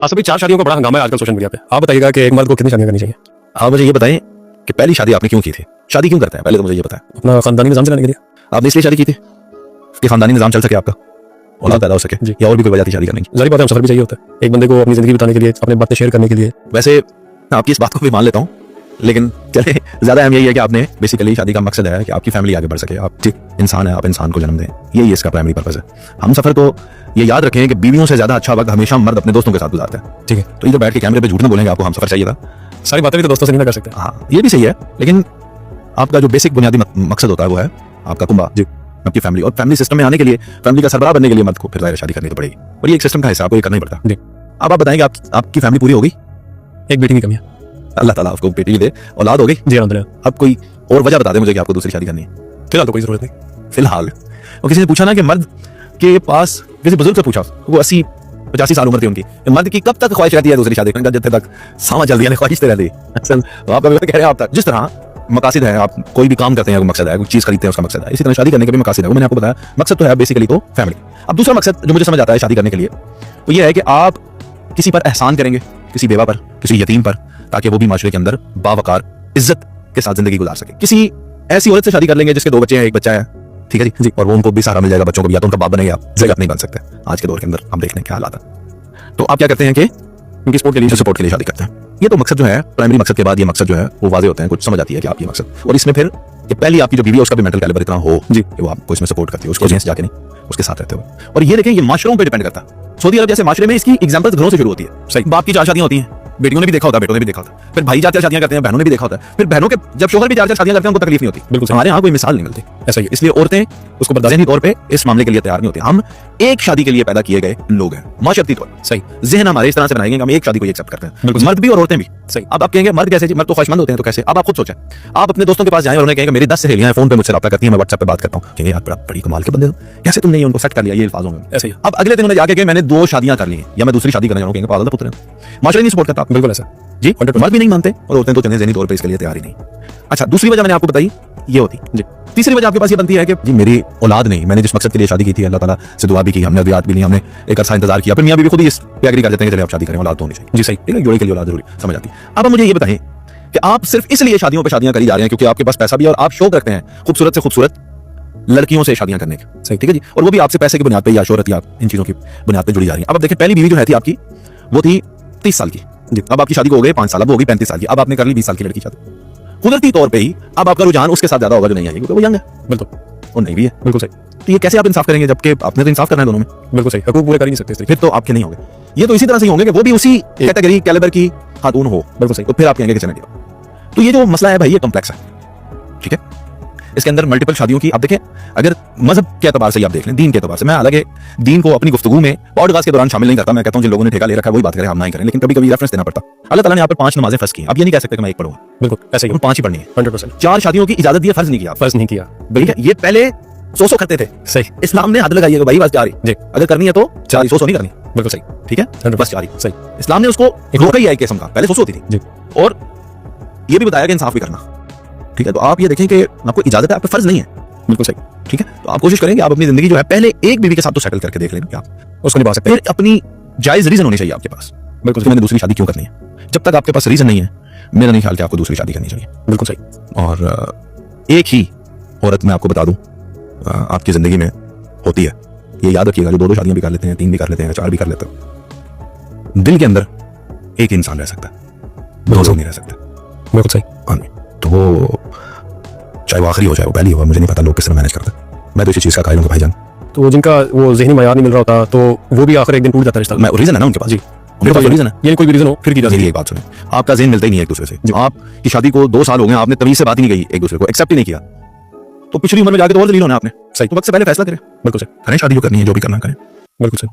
आज सभी 4 शादियों का बड़ा हंगामा है आजकल सोशल मीडिया पे। आप बताइएगा कि एक मर्द को कितनी शादियां करनी चाहिए? आप मुझे ये बताएं कि पहली शादी आपने क्यों की थी? शादी क्यों करते हैं पहले तो मुझे ये बताएं। अपना खानदानी निजाम चलाने के लिए। आपने इसलिए शादी की थी कि खानदानी निजाम चल सके, आपका औलाद पैदा हो सके, या और भी कोई वजह थी शादी करने की? जारी बात है, हम सफर भी चाहिए होता है एक बंदे को अपनी जिंदगी बिताने के लिए, अपने बातें शेयर करने के लिए। वैसे मैं आपकी इस बात को भी मान लेता हूँ, लेकिन चले ज्यादा अहम यही है कि आपने बेसिकली शादी का मकसद है कि आपकी फैमिली आगे बढ़ सके। आप ठीक इंसान है, आप इंसान को जन्म दें, यही इसका प्राइमरी पर्पस है। हम सफर को ये याद रखें कि बीवियों से ज्यादा अच्छा वक्त हमेशा मर्द अपने दोस्तों के साथ गुजारते हैं। ठीक है, तो इधर बैठ के कैमरे पे झूठ ना बोलेंगे आपको हम सफर चाहिए था। सारी बातें भी तो दोस्तों से नहीं ना कर सकते। हाँ, ये भी सही है, लेकिन आपका जो बेसिक बुनियादी मकसद होता है वो है आपका कुंबा, जी आपकी फैमिली। और फैमिली सिस्टम में आने के लिए, फैमिली का सरबराह बनने के लिए मर्द को फिर शादी करनी तो पड़ेगी, और ये एक सिस्टम का हिस्सा, आपको ये करना ही पड़ता है। अब आप बताएंगे आपकी फैमिली पूरी होगी? एक बेटी की कमी है, अल्लाह ताला आपको बेटी दे, औलाद हो गई जी अलहम्दुलिल्लाह। अब कोई और वजह बता दे मुझे कि आपको दूसरी शादी करनी है? फिलहाल तो कोई जरूरत नहीं। फिलहाल। और किसी ने पूछा ना कि मर्द के पास, किसी बुजुर्ग से पूछा, वो 80-85 साल उम्र थी उनकी, मर्द की कब तक ख्वाहिश रहती है दूसरी शादी करने का? जब तक सामा चल रही है ख्वाहिश रहती है। तो आप कह रहे हैं आप तक जिस तरह मकासद है, आप कोई भी काम करते हैं मकसद है, कोई चीज खरीदते हैं उसका मकसद है, इसी तरह शादी करने का भी मकसद है। मैंने आपको बताया मकसद तो है बेसिकली तो फैमिली। अब दूसरा मकसद जो मुझे समझ आता है शादी करने के लिए, तो ये है कि आप किसी पर एहसान करेंगे, किसी बेवा पर, किसी यतीम पर, ताकि वो भी माशरे के अंदर बावकार इज्जत के साथ जिंदगी गुजार सके। किसी ऐसी औरत से शादी कर लेंगे जिसके 2 बच्चे हैं, 1 बच्चा है, ठीक है जी, और वो उनको भी सहारा मिल जाएगा बच्चों को भी, या तो उनका बाप बनेगा, जगह नहीं बन सकते आज के दौर के अंदर। हम देखने क्या हालात है, तो आप क्या करते हैं कि उनकी सपोर्ट के लिए शादी करते हैं। ये तो मकसद जो है, प्राइमरी मकसद के बाद ये मकसद जो है वो वाजे होते हैं, कुछ समझ आती है कि आप ये मकसद, और इसमें फिर कि पहली आपकी जो बीवी है उसका भी मेंटल कैलिबर इतना हो जी कि वो आपको इसमें सपोर्ट करती है, उसको अगेंस्ट जाके नहीं, उसके साथ रहते हो। और ये देखें ये माशरों पे डिपेंड करता है। सऊदी अरब जैसे माशरे में इसकी एग्जांपल्स घरों से शुरू होती है। सही, बाप की 4 शादियां होती हैं, बेटियों ने भी देखा होता है, बेटों ने भी देखा होता है, फिर भाई 4 शादियां करते हैं, बहनों ने भी देखा होता है, फिर बहनों के जब शोहर भी 4 शादियां करते हैं उनको तकलीफ नहीं होती। बिल्कुल, हमारे यहाँ कोई मिसाल नहीं मिलती। ऐसा ही, इसलिए औरतें उसको बर्दाश्त तौर पे इस मामले के लिए तैयार नहीं होती। हम एक शादी के लिए पैदा किए गए लोग हैं माशरती तौर पर। सही, जहन हमारे इस तरह से बनाएंगे कि हम एक शादी को एक्सेप्ट करते हैं, मर्द भी और औरतें भी। सही, अब आप कहेंगे मर्द कैसे जी, मर्द तो ख्वाहिशमंद होते हैं, तो कैसे? अब आप खुद सोचें, आप अपने दोस्तों के पास जाएं और उन्हें कहेंगे मेरी 10 सहेलियां फोन पे मुझसे रब्ता करती हैं, मैं व्हाट्सएप पे बात करता हूं, कहेंगे यार बड़ी कमाल के बंदे हो, कैसे तुमने ये उनको सेट कर लिया ये अल्फाजों में? ऐसे ही अब अगले दिन उन्हें जाके कहे मैंने 2 शादियां कर ली हैं या मैं दूसरी शादी करने जा रहा हूं, कहेंगे पागल पुत्र है, माशरा नहीं सपोर्ट करता। बिल्कुल ऐसा जी, मर्द भी नहीं मानते और औरतें तो जहनी तौर पे इसके लिए तैयार ही नहीं। अच्छा, दूसरी वजह मैंने आपको बताई ये होती जी। तीसरी वजह आपके पास ये बनती है कि जी मेरी औलाद नहीं, मैंने जिस मकसद के लिए शादी की थी अल्लाह ताला से दुआ भी की, हमने अदियात भी ली, हमने एक अर्सा इंतजार किया, फिर मियां बीवी खुद ही इस पे एग्री कर देते हैं कि चलिए आप शादी करें, औलाद तो होनी चाहिए। जी सही, ठीक है, जोड़े के लिए औलाद जरूरी, समझ आती है। अब मुझे ये बताएं कि आप सिर्फ इसलिए शादियों पे शादियां करी जा रहे हैं क्योंकि आपके पास पैसा भी है और आप शौक रखते हैं खूबसूरत से खूबसूरत लड़कियों से शादियां करने का। सही, ठीक है जी, और वो भी आपसे पैसे की बुनियाद पे या शोहरत या इन चीजों की बुनियाद पे जुड़ी जा रही है। अब देखिए पहली बीवी जो है थी आपकी वो थी 30 साल की जी, अब आपकी शादी को हो गए 5 साल, अब हो गई 35 साल की, अब आपने कर ली 20 साल की लड़की शादी। कुदरती तौर पे ही अब आपका रुझान उसके साथ ज्यादा होगा जो नहीं आएगी, क्योंकि वो यंग है। बिल्कुल, और नहीं भी है। बिल्कुल सही, तो ये कैसे आप इंसाफ करेंगे जबकि आपने तो इंसाफ करना है दोनों में? बिल्कुल सही, हकूक पूरे कर ही नहीं सकते, फिर तो आपके नहीं होंगे। ये तो इसी तरह से ही होंगे कि वो भी उसी कैटेगरी कैलिबर की खातून हो। बिल्कुल सही, तो फिर आप कहेंगे कि चलेंगे। तो ये जो मसला है भाई ये कॉम्प्लेक्स है, ठीक है, इसके अंदर मल्टीपल शादियों की आप देखें, अगर मजहब के एतबार से आप देख लें, दीन के एतबार से, मैं हालांकि दीन को अपनी गुफ्तगू में पॉडकास्ट के दौरान शामिल नहीं करता, मैं कहता हूं जिन लोगों ने ठेका ले रखा है वही बात करें, हम नहीं करें, लेकिन कभी कभी रेफरेंस देना पड़ता। अल्लाह ताला ने यहाँ पर 5 नमाजें फर्ज की, अब ये नहीं कह सकते कि मैं 1 पढ़ूंगा। बिल्कुल ऐसे ही 5 ही पढ़नी है 100%। 4 शादियों की इजाजत दी, फर्ज नहीं किया, फर्ज नहीं किया। बिल्कुल, ये पहले 100 करते थे। सही, इस्लाम ने हद लगाई है भाई बस 4 ही जी, अगर करनी है तो 4 100 नहीं करनी। बिल्कुल सही, ठीक है, बस 4 ही। सही, इस्लाम ने उसको रोका ही है एक किस्म का, पहले 100 होती थी जी, और ये भी बताया कि इंसाफ भी करना, ठीक है। तो आप ये देखें कि आपको इजाजत है, आप पे फर्ज नहीं है। बिल्कुल सही, ठीक है, तो आप कोशिश करें कि आप अपनी जिंदगी जो है पहले एक बीवी के साथ तो सेटल करके देख लें कि आप उसको निभा सकते हैं, फिर अपनी जायज रीजन होनी चाहिए आपके पास। बिल्कुल, मैंने दूसरी शादी क्यों करनी है, जब तक आपके पास रीजन नहीं है मेरा नहीं ख्याल कि आपको दूसरी शादी करनी चाहिए। बिल्कुल सही, और एक ही औरत मैं आपको बता दूं आपकी जिंदगी में होती है, ये याद रखिएगा, जो 2 शादियां भी कर लेते हैं, 3 भी कर लेते हैं, 4 भी कर लेते हैं, दिल के अंदर एक इंसान रह सकता है, 2 नहीं रह सकते। बिल्कुल सही, हाँ, तो वो चाहे वो आखिरी हो चाहे वो पहली हो, मुझे नहीं पता लोग किस तरह मैनेज करते हैं, मैं तो इसी चीज का कायल हूं भाईजान। तो जिनका वो ज़हनी मयार नहीं मिल रहा होता तो वो भी आखिर एक दिन टूट जाता है रिश्ता। मैं रीजन है ना उनके पास जी, उनके पास रीजन है, ये कोई भी रीजन हो फिर की जाती है। एक बात सुने, आपका ज़हन मिलता ही नहीं है एक दूसरे से, आपकी शादी को 2 साल हो गए, आपने तमीज से बात ही नहीं की, एक दूसरे को एक्सेप्ट ही नहीं किया, तो पिछली उम्र में जाके तो और जलील होना है आपने। सही, तो वक्त से पहले फैसला करें। बिल्कुल सही, करें शादी जो करनी है, जो भी करना करें। बिल्कुल सही।